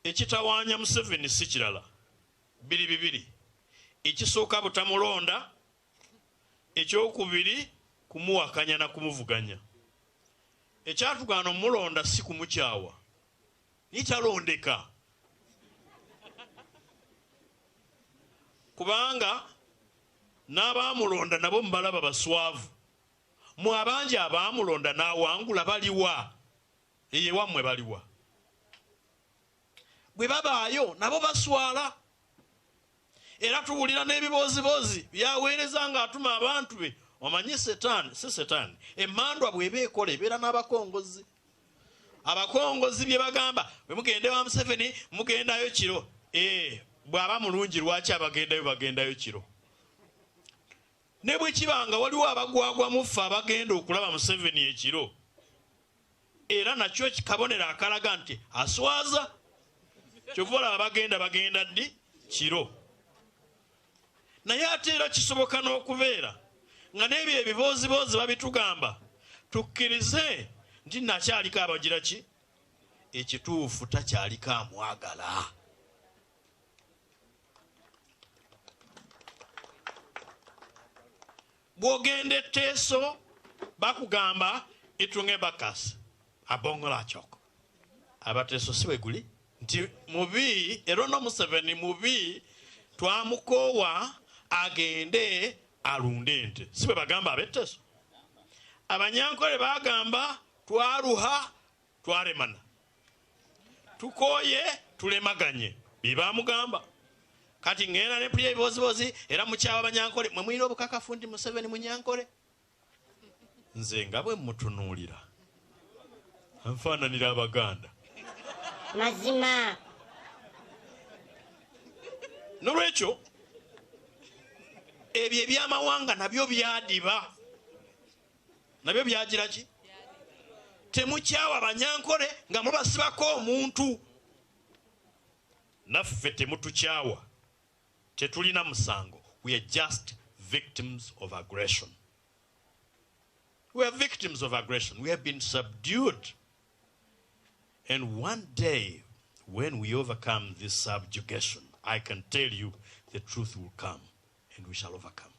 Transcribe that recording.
ekitawaanya Museveni si kirala biri bibiri. Ekisooka butamulonda, ekyokubiri kumuwakanya na kumuvuganya. Ekyatugaana omulonda si kumukyawa, nitalondeka. Kubanga n'abaamulonda nabo mubalaba baswavu. Mu abangi abaamulonda n'awangula baliwa, eyewammwe baliwa. Bwe babaayo nabo baswala. Era tuwulira n'ebiboozibozi byaweereza ng'atuma abantu be. Omanyi setaani, si setaani, emmandwa bw'eba ekola ebeera n'abakongozi. Abakongozi bye bagamba, bwe mugende wa Museveni mugendayo kiro. Bw'aba mulungi lwaki bagendayo kiro? Ne bwe kibanga waliwo abagwagwa mufa abagenda okulaba Museveni ekiro. Era nakyo kikabonera akalaga nti aswaza. Kyova bagenda ddi kiro. Naye ate era kisoboka n'okubeera nga n'ebyo ebiboozibozi babitugamba tukkirize nti nakyaliko abagira ki? Ekituufu takyaliko amwagala. Bw'ogenda etteeso bakugamba itunge bakasi abongola kyoko. Abateeso si bwe guli nti mubi era no Museveni mubi twamukoowa agende alunde ente. Si bwe bagamba ab'etteeso. Abanyankole bagamba twaruha twaremana, tukooye tulemaganye. Bibamugamba. Kati ngenda ne pulya ebibozibozi era mukyawa abanyankole mwe mulina obukakafu nti Museveni munyankole. Nze nga bwe mutunuulira nfaananira Abaganda. Mazima. Nolwekyo ebyo ebyamawanga nabyo byadiba. Nabyo byagira ki? Temukyawa abanyankole nga mubasibako omuntu. Naffe temutukyawa. Tetulina musango. We are just victims of aggression. We are victims of aggression. We have been subdued. And one day, when we overcome this subjugation, I can tell you the truth will come and we shall overcome.